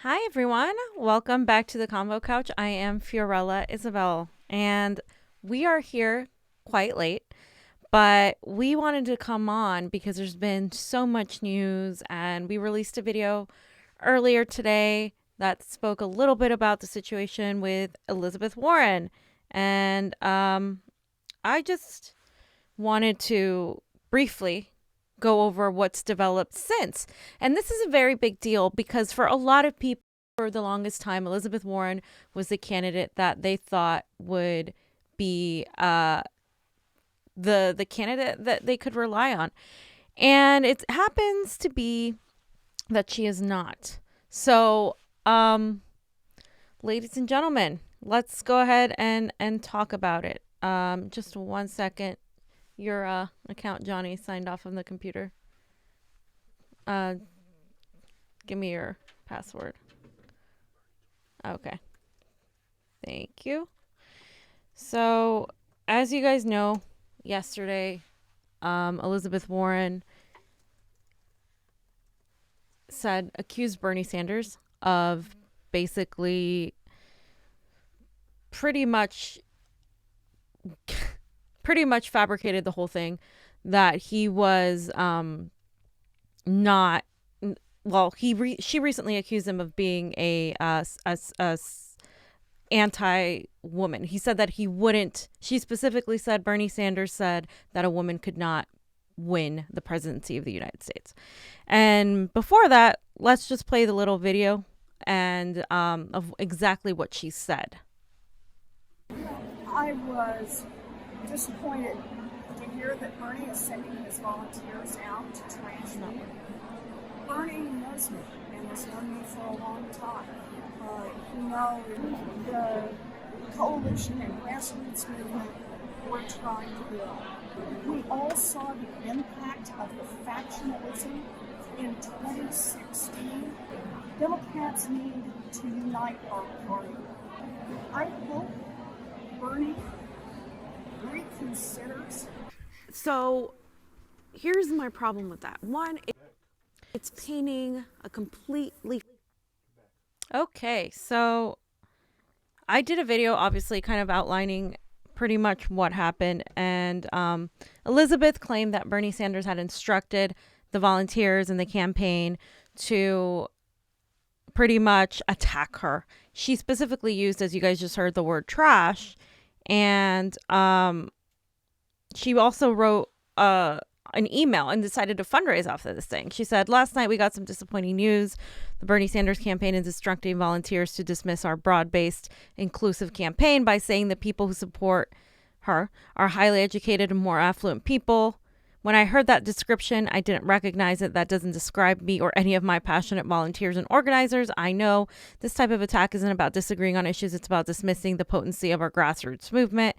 Hi, everyone. Welcome back to the Convo Couch. I am Fiorella Isabel, and we are here quite late, but we wanted to come on because there's been so much news, and we released a video earlier today that spoke a little bit about the situation with Elizabeth Warren. And I just wanted to briefly go over what's developed since. And this is a very big deal because for a lot of people, for the longest time, Elizabeth Warren was the candidate that they thought would be the candidate that they could rely on. And it happens to be that she is not. So, ladies and gentlemen, let's go ahead and talk about it. Just 1 second. Your account, Johnny, signed off on the computer. Give me your password. Okay. Thank you. So, as you guys know, yesterday, Elizabeth Warren accused Bernie Sanders of basically pretty much fabricated the whole thing, that he was not well. She recently accused him of being a anti-woman. He said that he wouldn't. She specifically said, Bernie Sanders said that a woman could not win the presidency of the United States. And before that, let's just play the little video and of exactly what she said. I was disappointed to hear that Bernie is sending his volunteers out to trash me. Bernie knows me and has known me for a long time. He knows the coalition and grassroots movement we're trying to build. We all saw the impact of the factionalism in 2016. Democrats need to unite our party. I hope Bernie reconsiders. So here's my problem with that. One, it's painting a completely... Okay, so I did a video obviously kind of outlining pretty much what happened, and Elizabeth claimed that Bernie Sanders had instructed the volunteers in the campaign to pretty much attack her. She specifically used, as you guys just heard, the word trash. And she also wrote an email and decided to fundraise off of this thing. She said, last night we got some disappointing news. The Bernie Sanders campaign is instructing volunteers to dismiss our broad-based, inclusive campaign by saying the people who support her are highly educated and more affluent people. When I heard that description, I didn't recognize it. That doesn't describe me or any of my passionate volunteers and organizers. I know this type of attack isn't about disagreeing on issues. It's about dismissing the potency of our grassroots movement.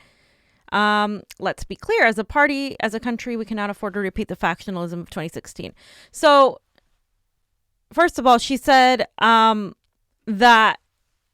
Let's be clear. As a party, as a country, we cannot afford to repeat the factionalism of 2016. So, first of all, she said that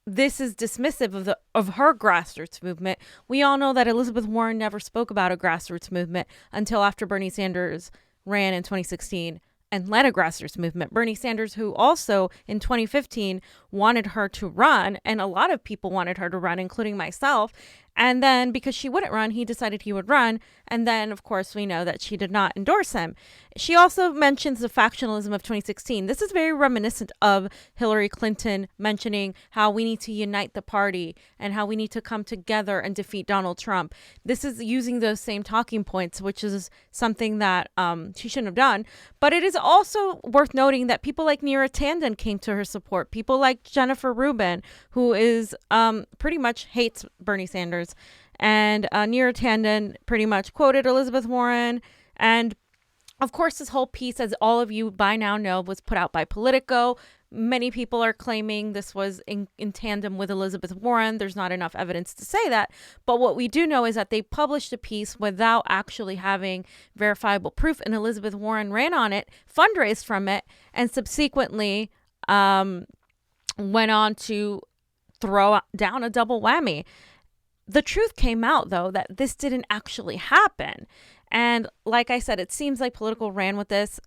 this is dismissive of her grassroots movement. We all know that Elizabeth Warren never spoke about a grassroots movement until after Bernie Sanders ran in 2016 and led a grassroots movement. Bernie Sanders, who also in 2015 wanted her to run, and a lot of people wanted her to run, including myself. And then because she wouldn't run, he decided he would run. And then, of course, we know that she did not endorse him. She also mentions the factionalism of 2016. This is very reminiscent of Hillary Clinton mentioning how we need to unite the party and how we need to come together and defeat Donald Trump. This is using those same talking points, which is something that she shouldn't have done. But it is also worth noting that people like Neera Tanden came to her support. People like Jennifer Rubin, who is pretty much hates Bernie Sanders. And Neera Tanden pretty much quoted Elizabeth Warren. And of course, this whole piece, as all of you by now know, was put out by Politico. Many people are claiming this was in tandem with Elizabeth Warren. There's not enough evidence to say that. But what we do know is that they published a piece without actually having verifiable proof. And Elizabeth Warren ran on it, fundraised from it, and subsequently went on to throw down a double whammy. The truth came out, though, that this didn't actually happen. And like I said, it seems like Politico ran with this.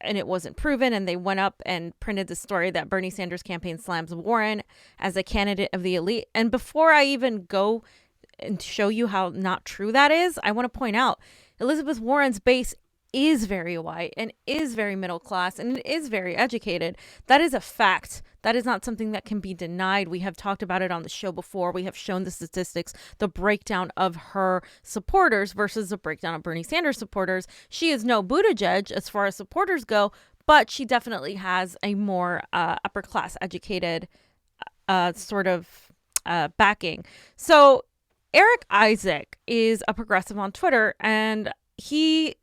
and it wasn't proven, and they went up and printed the story that Bernie Sanders campaign slams Warren as a candidate of the elite. And before I even go and show you how not true that is, I want to point out Elizabeth Warren's base is very white and is very middle class and is very educated. That is a fact. That is not something that can be denied. We have talked about it on the show before. We have shown the statistics, the breakdown of her supporters versus the breakdown of Bernie Sanders supporters. She is no Buttigieg as far as supporters go, but she definitely has a more upper class educated sort of backing. So Eric Isaac is a progressive on Twitter, and he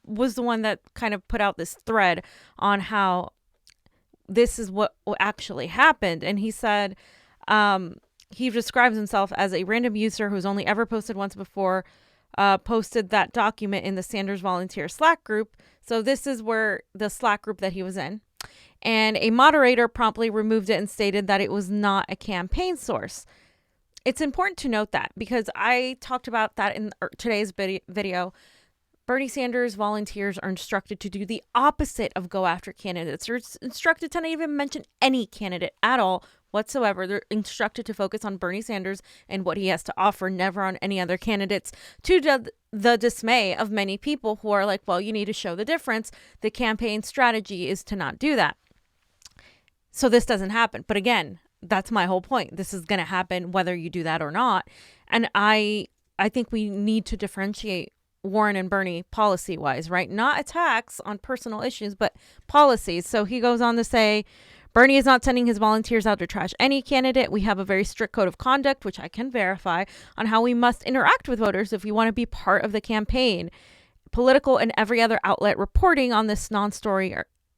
was the one that kind of put out this thread on how this is what actually happened. And he said he describes himself as a random user who's only ever posted once before, posted that document in the Sanders Volunteer Slack group. So this is where the Slack group that he was in. And a moderator promptly removed it and stated that it was not a campaign source. It's important to note that because I talked about that in today's video. Bernie Sanders volunteers are instructed to do the opposite of go after candidates. They're instructed to not even mention any candidate at all whatsoever. They're instructed to focus on Bernie Sanders and what he has to offer, never on any other candidates, to the dismay of many people who are like, well, you need to show the difference. The campaign strategy is to not do that. So this doesn't happen. But again, that's my whole point. This is going to happen whether you do that or not. And I think we need to differentiate Warren and Bernie policy wise, right? Not attacks on personal issues, but policies. So he goes on to say, Bernie is not sending his volunteers out to trash any candidate. We have a very strict code of conduct, which I can verify, on how we must interact with voters if we want to be part of the campaign. Political and every other outlet reporting on this non-story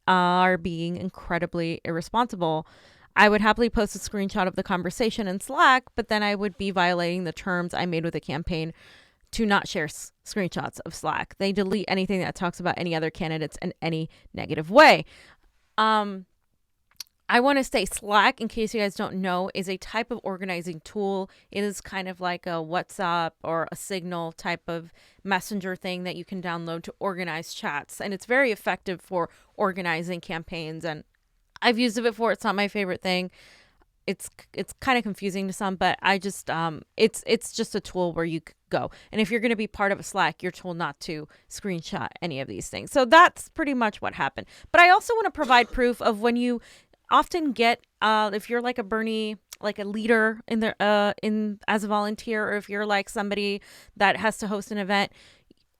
are being incredibly irresponsible. I would happily post a screenshot of the conversation in Slack, but then I would be violating the terms I made with the campaign to not share screenshots of Slack. They delete anything that talks about any other candidates in any negative way. I want to say Slack, in case you guys don't know, is a type of organizing tool. It is kind of like a WhatsApp or a Signal type of messenger thing that you can download to organize chats. And it's very effective for organizing campaigns. And I've used it before. It's not my favorite thing. It's kind of confusing to some, but I just it's just a tool where you go. And if you're going to be part of a Slack, you're told not to screenshot any of these things. So that's pretty much what happened. But I also want to provide proof of when you often get if you're like a Bernie, like a leader in the in as a volunteer, or if you're like somebody that has to host an event,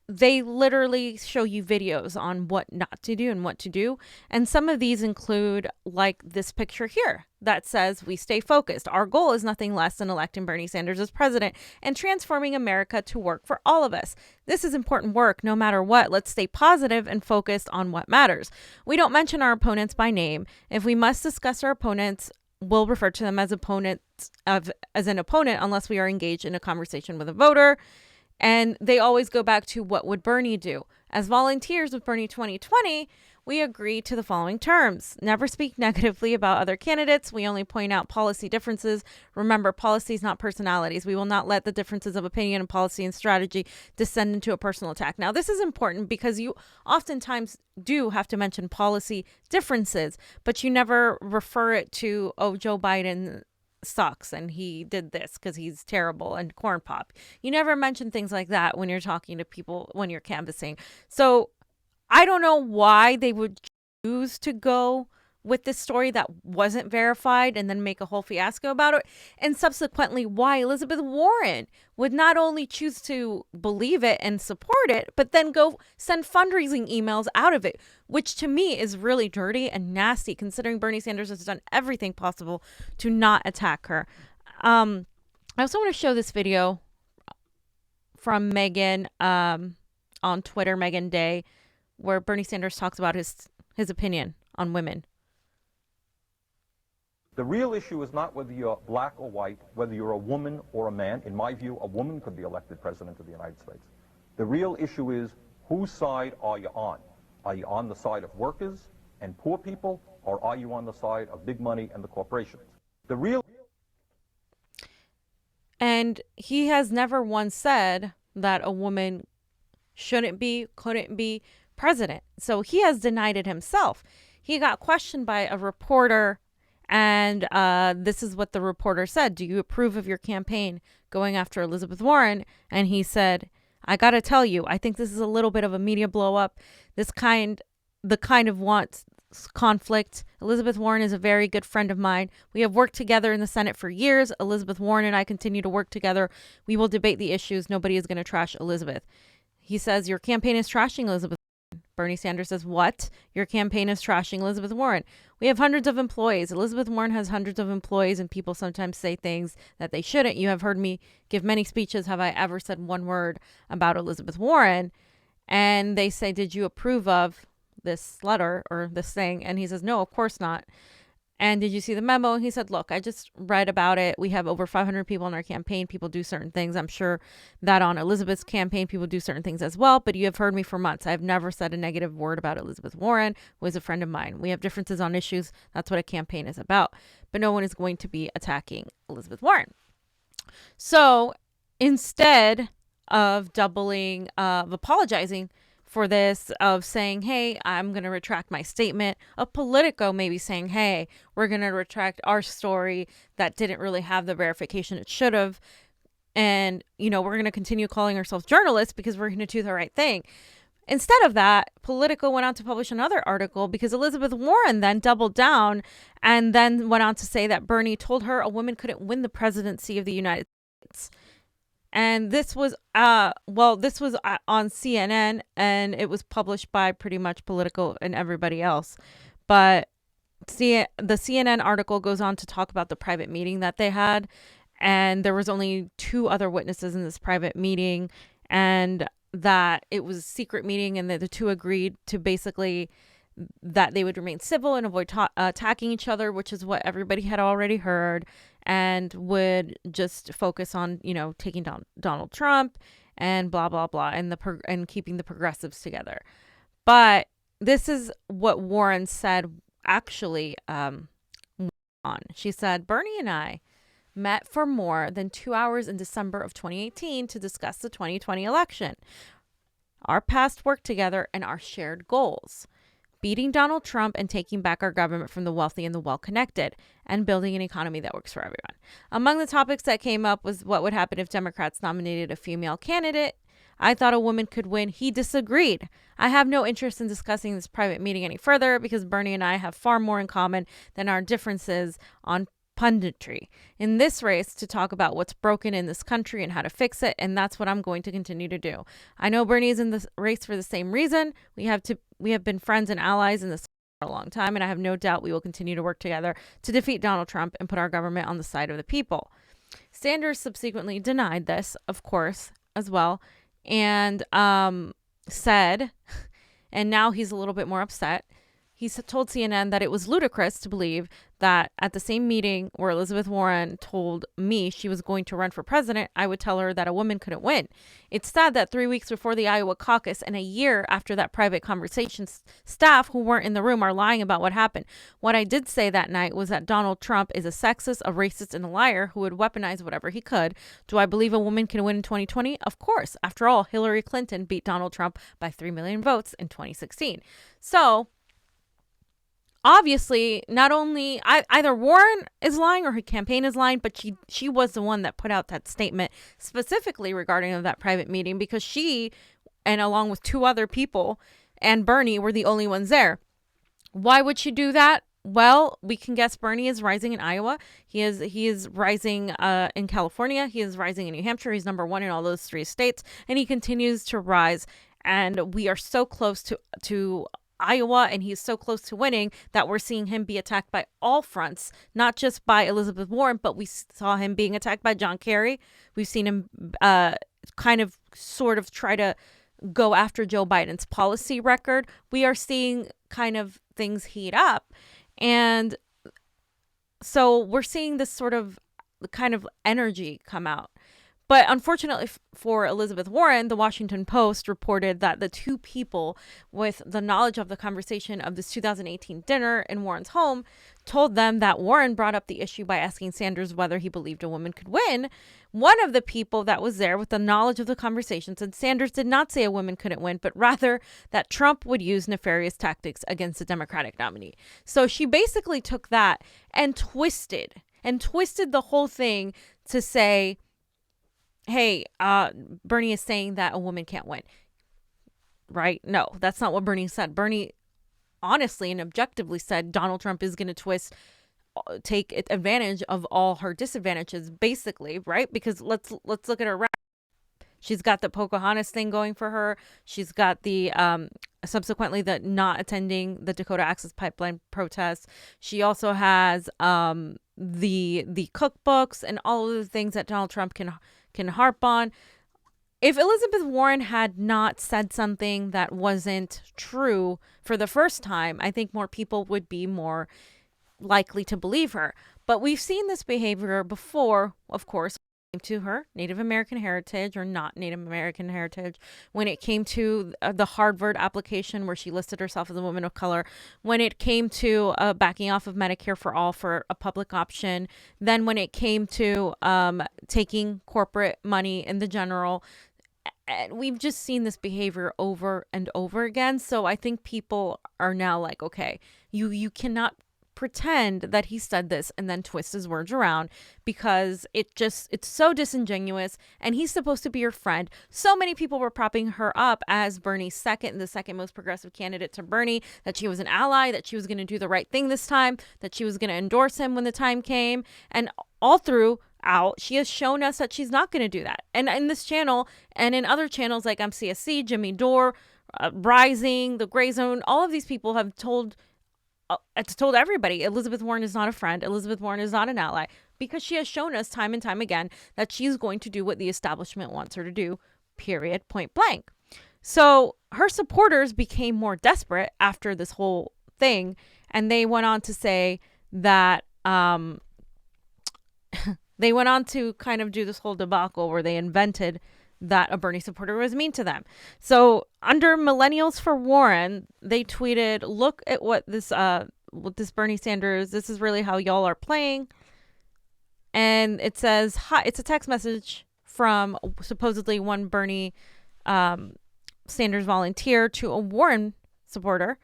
they literally show you videos on what not to do and what to do. And some of these include like this picture here that says, we stay focused. Our goal is nothing less than electing Bernie Sanders as president and transforming America to work for all of us. This is important work no matter what. Let's stay positive and focused on what matters. We don't mention our opponents by name. If we must discuss our opponents, we'll refer to them as as an opponent unless we are engaged in a conversation with a voter. And they always go back to what would Bernie do? As volunteers with Bernie 2020, we agree to the following terms. Never speak negatively about other candidates. We only point out policy differences. Remember, policies, not personalities. We will not let the differences of opinion and policy and strategy descend into a personal attack. Now, this is important because you oftentimes do have to mention policy differences, but you never refer it to, oh, Joe Biden sucks and he did this because he's terrible and corn pop. You never mention things like that when you're talking to people, when you're canvassing. So I don't know why they would choose to go with this story that wasn't verified and then make a whole fiasco about it. And subsequently, why Elizabeth Warren would not only choose to believe it and support it, but then go send fundraising emails out of it, which to me is really dirty and nasty, considering Bernie Sanders has done everything possible to not attack her. I also want to show this video from Megan on Twitter, Megan Day, where Bernie Sanders talks about his opinion on women. The real issue is not whether you're black or white, whether you're a woman or a man. In my view, a woman could be elected president of the United States. The real issue is, whose side are you on? Are you on the side of workers and poor people, or are you on the side of big money and the corporations? And he has never once said that a woman shouldn't be, couldn't be president. So he has denied it himself. He got questioned by a reporter, and this is what the reporter said. Do you approve of your campaign going after Elizabeth Warren? And he said, I got to tell you, I think this is a little bit of a media blow up. The kind of wants conflict. Elizabeth Warren is a very good friend of mine. We have worked together in the Senate for years. Elizabeth Warren and I continue to work together. We will debate the issues. Nobody is going to trash Elizabeth. He says, your campaign is trashing Elizabeth. Bernie Sanders says, what? Your campaign is trashing Elizabeth Warren. We have hundreds of employees. Elizabeth Warren has hundreds of employees, and people sometimes say things that they shouldn't. You have heard me give many speeches. Have I ever said one word about Elizabeth Warren? And they say, did you approve of this letter or this thing? And he says, no, of course not. And did you see the memo? He said, look, I just read about it. We have over 500 people on our campaign. People do certain things. I'm sure that on Elizabeth's campaign, people do certain things as well. But you have heard me for months. I've never said a negative word about Elizabeth Warren, who is a friend of mine. We have differences on issues. That's what a campaign is about. But no one is going to be attacking Elizabeth Warren. So instead of apologizing for this, of saying, hey, I'm going to retract my statement, of Politico maybe saying, hey, we're going to retract our story that didn't really have the verification it should have. And, we're going to continue calling ourselves journalists because we're going to do the right thing. Instead of that, Politico went on to publish another article because Elizabeth Warren then doubled down and then went on to say that Bernie told her a woman couldn't win the presidency of the United States. And this was on CNN, and it was published by pretty much Politico and everybody else. But the CNN article goes on to talk about the private meeting that they had. And there was only 2 other witnesses in this private meeting, and that it was a secret meeting, and the 2 agreed to basically that they would remain civil and avoid attacking each other, which is what everybody had already heard, and would just focus on, taking down Donald Trump and blah, blah, blah, and keeping the progressives together. But this is what Warren said actually on. She said, Bernie and I met for more than 2 hours in December of 2018 to discuss the 2020 election, our past work together, and our shared goals. Beating Donald Trump and taking back our government from the wealthy and the well-connected, and building an economy that works for everyone. Among the topics that came up was what would happen if Democrats nominated a female candidate. I thought a woman could win. He disagreed. I have no interest in discussing this private meeting any further because Bernie and I have far more in common than our differences on punditry in this race to talk about what's broken in this country and how to fix it, and that's what I'm going to continue to do. I know Bernie is in this race for the same reason. We have been friends and allies in this for a long time, and I have no doubt we will continue to work together to defeat Donald Trump and put our government on the side of the people. Sanders subsequently denied this, of course, as well, and said, and now he's a little bit more upset. He told CNN that it was ludicrous to believe that at the same meeting where Elizabeth Warren told me she was going to run for president, I would tell her that a woman couldn't win. It's sad that 3 weeks before the Iowa caucus and a year after that private conversation, staff who weren't in the room are lying about what happened. What I did say that night was that Donald Trump is a sexist, a racist, and a liar who would weaponize whatever he could. Do I believe a woman can win in 2020? Of course. After all, Hillary Clinton beat Donald Trump by 3 million votes in 2016. So obviously, not only either Warren is lying or her campaign is lying, but she was the one that put out that statement specifically regarding that private meeting, because she, and along with 2 other people and Bernie, were the only ones there. Why would she do that? Well, we can guess. Bernie is rising in Iowa. He is rising in California. He is rising in New Hampshire. He's number 1 in all those 3 states, and he continues to rise. And we are so close to Iowa, and he's so close to winning that we're seeing him be attacked by all fronts, not just by Elizabeth Warren, but we saw him being attacked by John Kerry. We've seen him sort of try to go after Joe Biden's policy record. We are seeing kind of things heat up. And so we're seeing this sort of kind of energy come out. But unfortunately for Elizabeth Warren, the Washington Post reported that the two people with the knowledge of the conversation of this 2018 dinner in Warren's home told them that Warren brought up the issue by asking Sanders whether he believed a woman could win. One of the people that was there with the knowledge of the conversation said Sanders did not say a woman couldn't win, but rather that Trump would use nefarious tactics against the Democratic nominee. So she basically took that and twisted the whole thing to say, hey, Bernie is saying that a woman can't win. Right? No, that's not what Bernie said. Bernie honestly and objectively said Donald Trump is going to take advantage of all her disadvantages, basically, right? Because let's look at her. She's got the Pocahontas thing going for her. She's got the subsequently the not attending the Dakota Access Pipeline protests. She also has the cookbooks and all of the things that Donald Trump can harp on. If Elizabeth Warren had not said something that wasn't true for the first time, I think more people would be more likely to believe her. But we've seen this behavior before, of course, when it came to her Native American heritage or not Native American heritage, when it came to the Harvard application where she listed herself as a woman of color, when it came to backing off of Medicare for all for a public option, then when it came to taking corporate money in the general. And we've just seen this behavior over and over again. So I think people are now like, okay, you cannot pretend that he said this and then twist his words around, because it's so disingenuous, and he's supposed to be your friend. So many people were propping her up as Bernie's the second most progressive candidate to Bernie, that she was an ally, that she was going to do the right thing this time, that she was going to endorse him when the time came. And all throughout, she has shown us that she's not going to do that. And in this channel and in other channels like MCSC, Jimmy Dore, Rising, The Gray Zone, all of these people have told everybody Elizabeth Warren is not a friend. Elizabeth Warren is not an ally, because she has shown us time and time again that she's going to do what the establishment wants her to do, period, point blank. So her supporters became more desperate after this whole thing, and they went on to say that they went on to kind of do this whole debacle where they invented that a Bernie supporter was mean to them. So under Millennials for Warren, they tweeted, look at what this Bernie Sanders, this is really how y'all are playing. And it says, hi, it's a text message from supposedly one Bernie Sanders volunteer to a Warren supporter.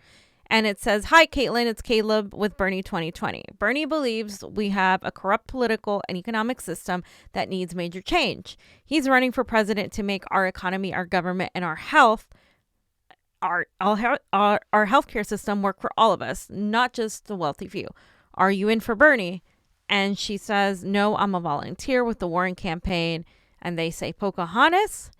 And it says, hi, Caitlin, it's Caleb with Bernie 2020. Bernie believes we have a corrupt political and economic system that needs major change. He's running for president to make our economy, our government, and our health, our healthcare system work for all of us, not just the wealthy few. Are you in for Bernie? And she says, no, I'm a volunteer with the Warren campaign. And they say, Pocahontas?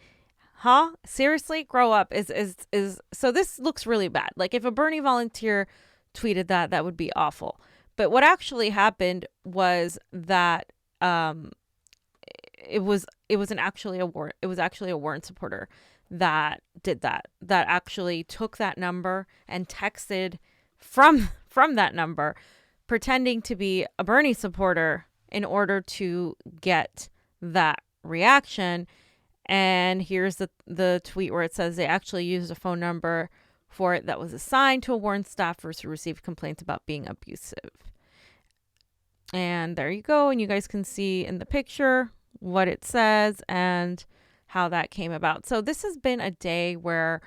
Huh? Seriously? Grow up. So this looks really bad. Like if a Bernie volunteer tweeted that would be awful. But what actually happened was that it was actually a Warren supporter that did that actually took that number and texted from that number, pretending to be a Bernie supporter in order to get that reaction. And here's the tweet where it says they actually used a phone number for it that was assigned to a Warren staffer who received complaints about being abusive. And there you go. And you guys can see in the picture what it says and how that came about. So this has been a day where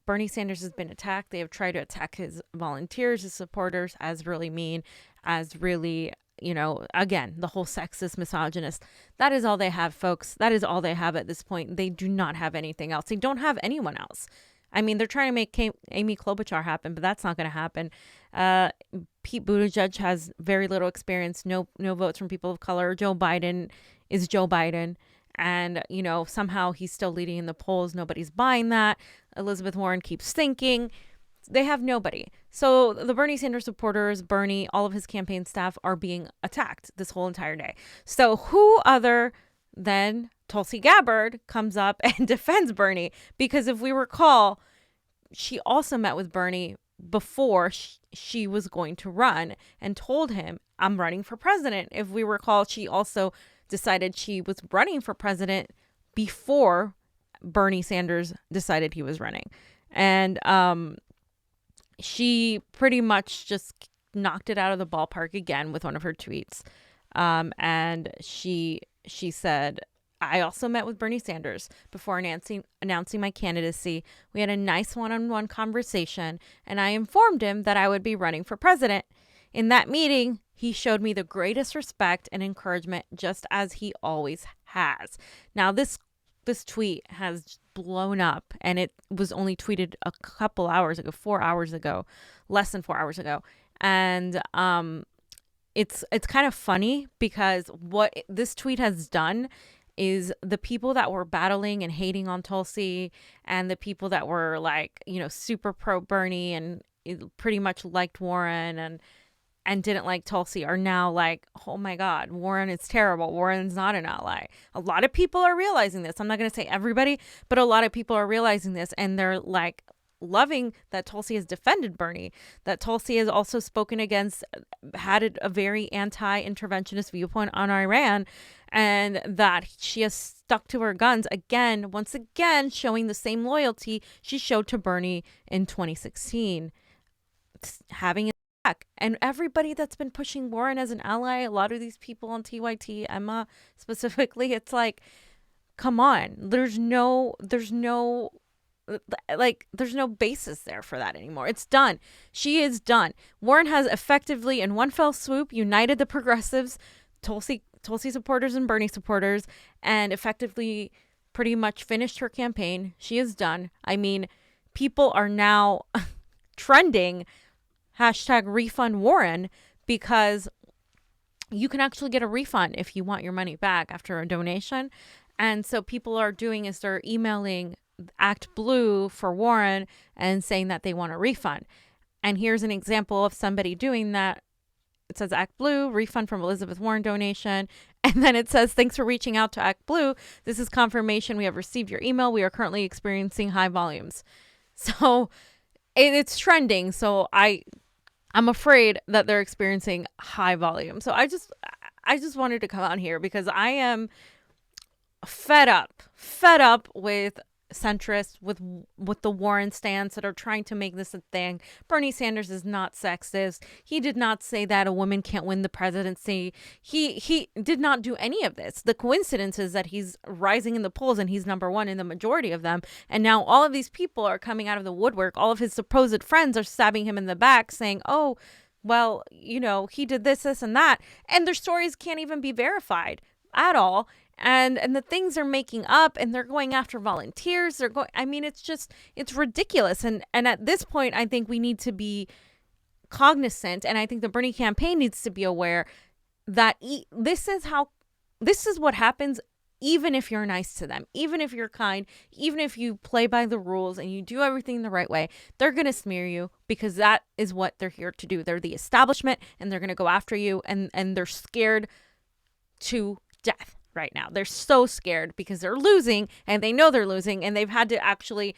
Bernie Sanders has been attacked. They have tried to attack his volunteers, his supporters, as really mean, as really, again, the whole sexist, misogynist. That is all they have, folks. That is all they have at this point. They do not have anything else. They don't have anyone else. I mean, they're trying to make Amy Klobuchar happen, but that's not going to happen. Pete Buttigieg has very little experience, no votes from people of color. Joe Biden is Joe Biden. And, somehow he's still leading in the polls. Nobody's buying that. Elizabeth Warren keeps thinking. They have nobody. So the Bernie Sanders supporters, Bernie, all of his campaign staff are being attacked this whole entire day. So who other than Tulsi Gabbard comes up and defends Bernie? Because if we recall, she also met with Bernie before she was going to run and told him, I'm running for president. If we recall, she also decided she was running for president before Bernie Sanders decided he was running. And she pretty much just knocked it out of the ballpark again with one of her tweets. And she said, I also met with Bernie Sanders before announcing my candidacy. We had a nice one-on-one conversation, and I informed him that I would be running for president. In that meeting, he showed me the greatest respect and encouragement, just as he always has. Now, this tweet has blown up, and it was only tweeted a couple hours ago, 4 hours ago, less than 4 hours ago. And it's kind of funny because what this tweet has done is the people that were battling and hating on Tulsi, and the people that were like, super pro Bernie and pretty much liked Warren and didn't like Tulsi, are now like, oh my God, Warren is terrible. Warren's not an ally. A lot of people are realizing this. I'm not going to say everybody, but a lot of people are realizing this, and they're like loving that Tulsi has defended Bernie, that Tulsi has also spoken against, had a very anti-interventionist viewpoint on Iran, and that she has stuck to her guns again, once again, showing the same loyalty she showed to Bernie in 2016, having it back. And everybody that's been pushing Warren as an ally, a lot of these people on TYT, Emma specifically, it's like, come on, there's no basis there for that anymore. It's done. She is done. Warren has effectively, in one fell swoop, united the progressives, Tulsi supporters and Bernie supporters, and effectively pretty much finished her campaign. She is done. I mean, people are now trending #refund Warren, because you can actually get a refund if you want your money back after a donation. And so people are doing is they're emailing Act Blue for Warren and saying that they want a refund. And here's an example of somebody doing that. It says Act Blue, refund from Elizabeth Warren donation. And then it says, thanks for reaching out to Act Blue. This is confirmation we have received your email. We are currently experiencing high volumes. So it's trending. So I'm afraid that they're experiencing high volume. So I just wanted to come out here because I am fed up with centrists, with the Warren stance that are trying to make this a thing. Bernie Sanders is not sexist. He did not say that a woman can't win the presidency. He did not do any of this. The coincidence is that he's rising in the polls and he's number one in the majority of them. And now all of these people are coming out of the woodwork. All of his supposed friends are stabbing him in the back saying, oh, well, he did this, and that. And their stories can't even be verified at all. And the things they're making up, and they're going after volunteers. It's ridiculous. And at this point, I think we need to be cognizant. And I think the Bernie campaign needs to be aware that this is what happens, even if you're nice to them, even if you're kind, even if you play by the rules and you do everything the right way, they're going to smear you, because that is what they're here to do. They're the establishment, and they're going to go after you, and they're scared to death. Right now, they're so scared because they're losing, and they know they're losing, and they've had to actually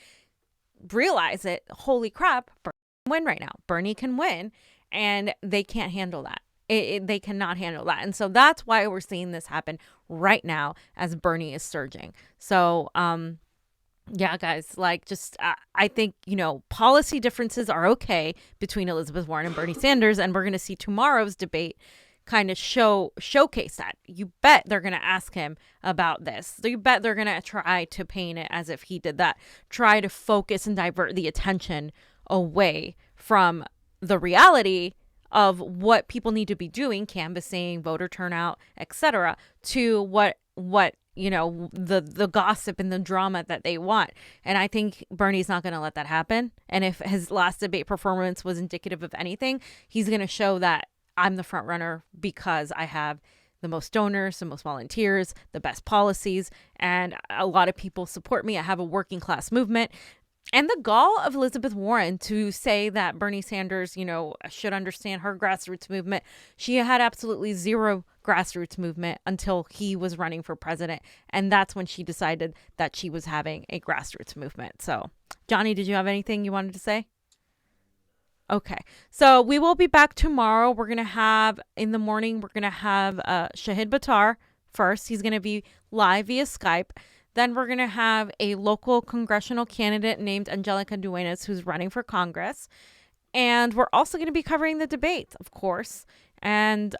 realize it. Holy crap, Bernie can win right now. Bernie can win, and they can't handle that. They cannot handle that. And so that's why we're seeing this happen right now as Bernie is surging. So, yeah, guys, I think, policy differences are okay between Elizabeth Warren and Bernie Sanders, and we're going to see tomorrow's debate kind of showcase that. You bet they're going to ask him about this. You bet they're going to try to paint it as if he did that. Try to focus and divert the attention away from the reality of what people need to be doing, canvassing, voter turnout, etc., to what the gossip and the drama that they want. And I think Bernie's not going to let that happen. And if his last debate performance was indicative of anything, he's going to show that I'm the front runner because I have the most donors, the most volunteers, the best policies, and a lot of people support me. I have a working class movement. And the gall of Elizabeth Warren to say that Bernie Sanders, should understand her grassroots movement. She had absolutely zero grassroots movement until he was running for president. And that's when she decided that she was having a grassroots movement. So, Johnny, did you have anything you wanted to say? Okay, so we will be back tomorrow. In the morning, we're going to have Shahid Buttar first. He's going to be live via Skype. Then we're going to have a local congressional candidate named Angelica Duenas, who's running for Congress. And we're also going to be covering the debate, of course. And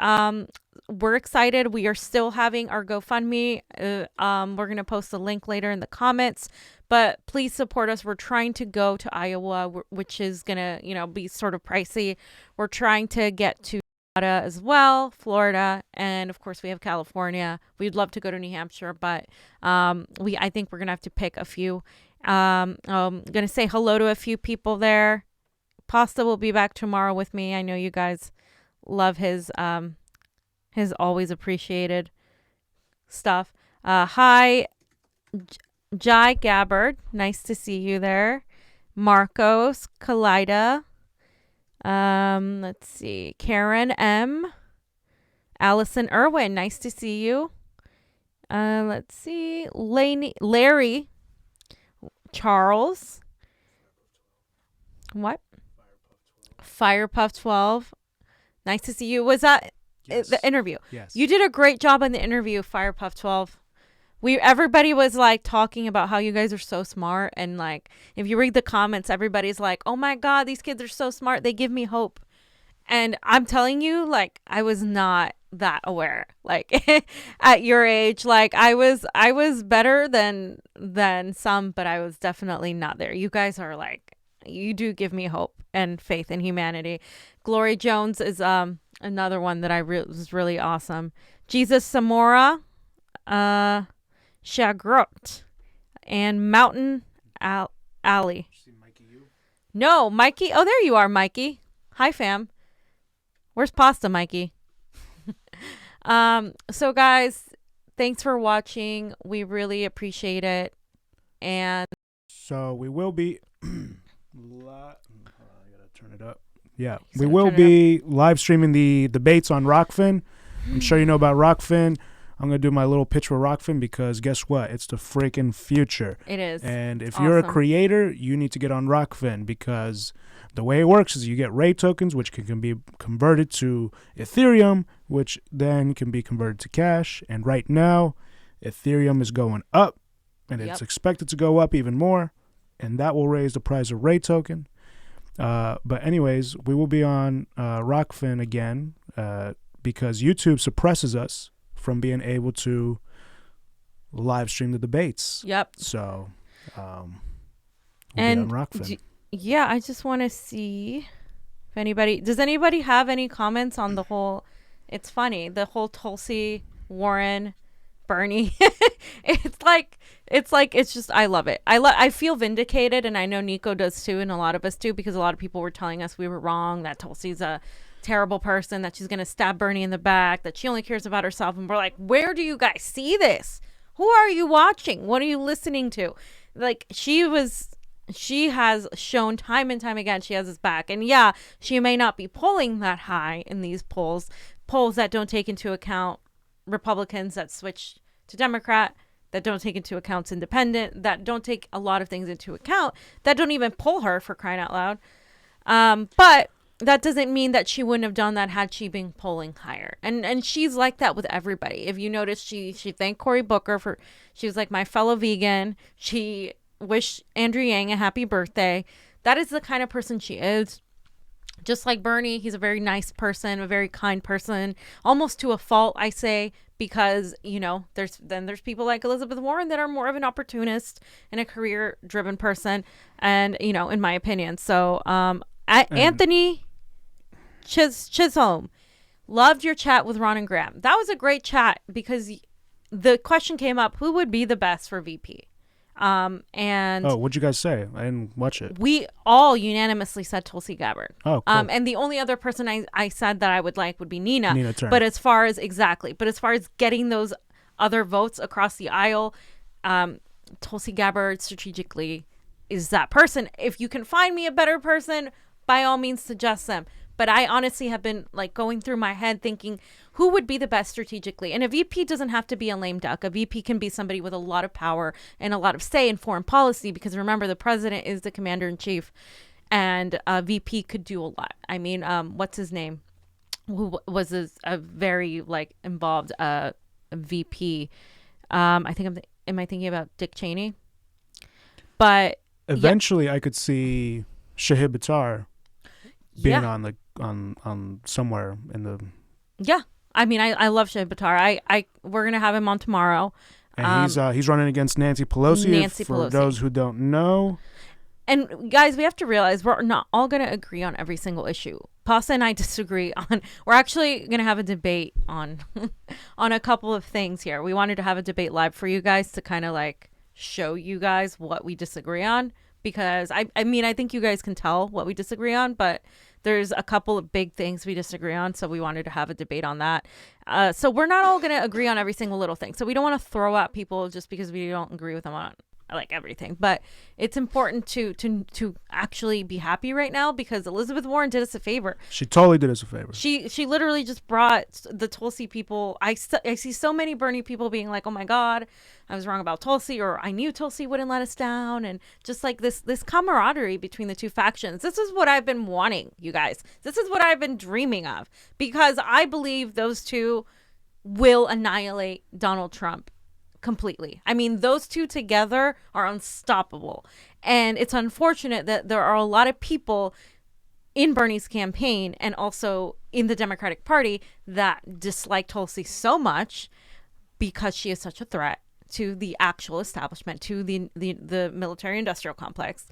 we're excited. We are still having our GoFundMe. We're going to post a link later in the comments. But please support us. We're trying to go to Iowa, which is going to, be sort of pricey. We're trying to get to Nevada as well, Florida, and of course we have California. We'd love to go to New Hampshire, but I think we're gonna have to pick a few. I'm gonna say hello to a few people there. Pasta will be back tomorrow with me. I know you guys love his always appreciated stuff. Hi, Jai Gabbard, nice to see you there. Marcos Kalida. Let's see. Karen M. Allison Irwin, nice to see you. Let's see. Larry Charles. What? Firepuff 12. Nice to see you. Was that the interview? Yes. You did a great job on the interview, Firepuff 12. Everybody was like talking about how you guys are so smart, and like if you read the comments, everybody's like, oh my god, these kids are so smart, they give me hope. And I'm telling you, like, I was not that aware, like at your age. Like I was better than some, but I was definitely not there. You guys are like, you do give me hope and faith in humanity. Glory Jones is another one that was really awesome. Jesus Samora, Shagrot, and Mountain Alley. No, Mikey. Oh, there you are, Mikey. Hi, fam. Where's Pasta, Mikey? So guys, thanks for watching. We really appreciate it. And so we will be I gotta turn it up. Yeah, we will be live streaming the debates on Rockfin. I'm sure you know about Rockfin. I'm going to do my little pitch for Rockfin because guess what? It's the freaking future. It is. And if you're a creator, you need to get on Rockfin because the way it works is you get Ray tokens, which can be converted to Ethereum, which then can be converted to cash. And right now, Ethereum is going up, and it's expected to go up even more, and that will raise the price of Ray token. But anyways, we will be on Rockfin again because YouTube suppresses us from being able to live stream the debates. Yep. So, we'll and be on Rockfin. I just want to see if does anybody have any comments on the whole, it's funny, the whole Tulsi, Warren, Bernie. it's just, I love it. I feel vindicated, and I know Nico does too, and a lot of us do, because a lot of people were telling us we were wrong, that Tulsi's a terrible person, that she's going to stab Bernie in the back, that she only cares about herself. And we're like, where do you guys see this? Who are you watching? What are you listening to? Like, she has shown time and time again she has his back. And yeah, she may not be polling that high in these polls that don't take into account Republicans that switch to Democrat, that don't take into account independent, that don't take a lot of things into account, that don't even poll her, for crying out loud. But that doesn't mean that she wouldn't have done that had she been polling higher. And she's like that with everybody. If you notice, she thanked Cory Booker she was like, my fellow vegan. She wished Andrew Yang a happy birthday. That is the kind of person she is. Just like Bernie, he's a very nice person, a very kind person, almost to a fault, I say, because, there's people like Elizabeth Warren that are more of an opportunist and a career-driven person, and, in my opinion. So, Anthony Chisholm, loved your chat with Ron and Graham. That was a great chat because the question came up, who would be the best for VP? And what'd you guys say? I didn't watch it. We all unanimously said Tulsi Gabbard. Oh, cool. And the only other person I said that I would like would be Nina Turner. But as far as getting those other votes across the aisle, Tulsi Gabbard strategically is that person. If you can find me a better person, by all means suggest them. But I honestly have been like going through my head thinking who would be the best strategically. And a VP doesn't have to be a lame duck. A VP can be somebody with a lot of power and a lot of say in foreign policy, because remember, the president is the commander in chief, and a VP could do a lot. I mean, what's his name? Who was a very involved VP. I think am I thinking about Dick Cheney? But eventually I could see Shahid Buttar being on somewhere in the. Yeah. I mean, I love Shahid Buttar. We're going to have him on tomorrow. And he's running against Nancy Pelosi. For those who don't know. And guys, we have to realize we're not all going to agree on every single issue. Pasta and I disagree on. We're actually going to have a debate on on a couple of things here. We wanted to have a debate live for you guys to kind of like show you guys what we disagree on, because I mean, I think you guys can tell what we disagree on, but there's a couple of big things we disagree on, so we wanted to have a debate on that. So we're not all going to agree on every single little thing. So we don't want to throw out people just because we don't agree with them on like everything. But it's important to actually be happy right now, because Elizabeth Warren did us a favor. She totally did us a favor. She literally just brought the Tulsi people. I see so many Bernie people being like, oh my God, I was wrong about Tulsi, or I knew Tulsi wouldn't let us down. And just like this camaraderie between the two factions. This is what I've been wanting, you guys. This is what I've been dreaming of, because I believe those two will annihilate Donald Trump completely. I mean, those two together are unstoppable. And it's unfortunate that there are a lot of people in Bernie's campaign and also in the Democratic Party that dislike Tulsi so much because she is such a threat to the actual establishment, to the military industrial complex.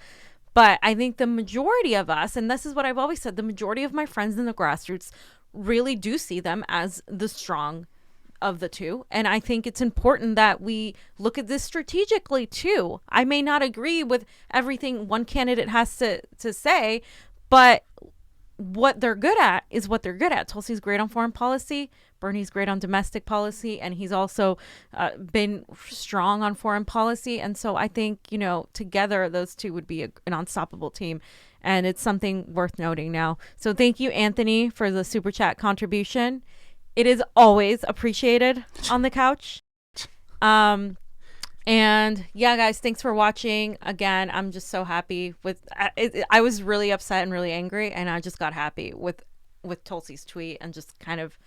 But I think the majority of us, and this is what I've always said, the majority of my friends in the grassroots really do see them as the strong of the two. And I think it's important that we look at this strategically too. I may not agree with everything one candidate has to say, but what they're good at is what they're good at. Tulsi's great on foreign policy. Bernie's great on domestic policy. And he's also been strong on foreign policy. And so I think, together those two would be an unstoppable team. And it's something worth noting now. So thank you, Anthony, for the super chat contribution. It is always appreciated on the couch. And yeah, guys, thanks for watching. Again, I'm just so happy with I was really upset and really angry, and I just got happy with Tulsi's tweet and just kind of,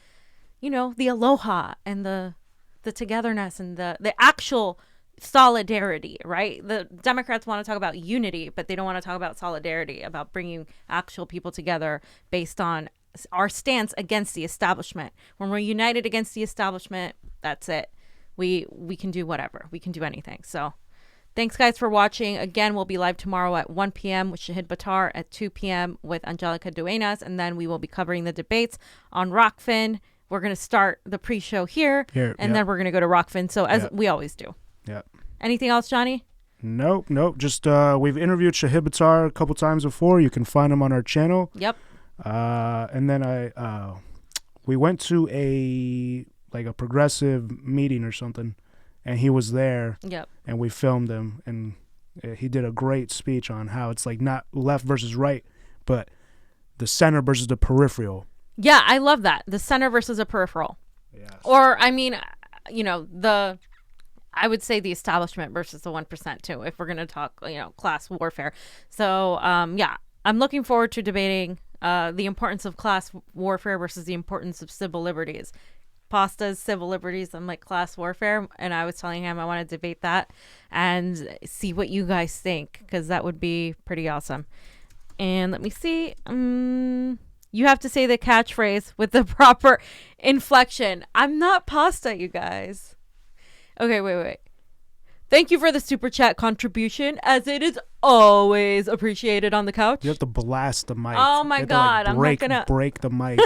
the aloha and the togetherness and the actual solidarity, right? The Democrats want to talk about unity, but they don't want to talk about solidarity, about bringing actual people together based on our stance against the establishment. When we're united against the establishment, that's it. We can do whatever. We can do anything. So thanks, guys, for watching. Again, we'll be live tomorrow at 1 p.m. with Shahid Buttar, at 2 p.m. with Angelica Duenas, and then we will be covering the debates on Rockfin. We're going to start the pre-show here and then we're going to go to Rockfin. So as we always do. Yeah. Anything else, Johnny? Nope. Just we've interviewed Shahid Buttar a couple times before. You can find him on our channel. Yep. And then we went to a progressive meeting or something, and he was there. Yep. And we filmed him, and he did a great speech on how it's like not left versus right, but the center versus the peripheral. Yeah, I love that. The center versus the peripheral. Yes. Or, I mean, I would say the establishment versus the 1% too, if we're going to talk, class warfare. So, yeah, I'm looking forward to debating the importance of class warfare versus the importance of civil liberties. Pasta's civil liberties, I'm like class warfare, and I was telling him I want to debate that and see what you guys think, because that would be pretty awesome. And let me see. You have to say the catchphrase with the proper inflection. I'm not Pasta, you guys. Okay, wait. Thank you for the super chat contribution, as it is always appreciated on the couch. You have to blast the mic. Oh my God, I'm not gonna break the mic.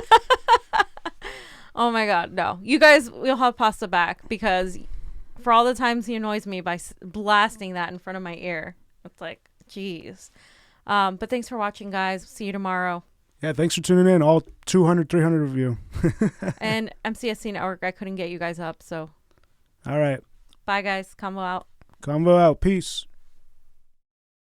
Oh my God, no. You guys will have Pasta back, because for all the times he annoys me by blasting that in front of my ear, it's like, geez. But thanks for watching, guys. See you tomorrow. Yeah, thanks for tuning in, all 200, 300 of you. And MCSC Network, I couldn't get you guys up, so. All right. Bye, guys. CONVO out. CONVO out. Peace.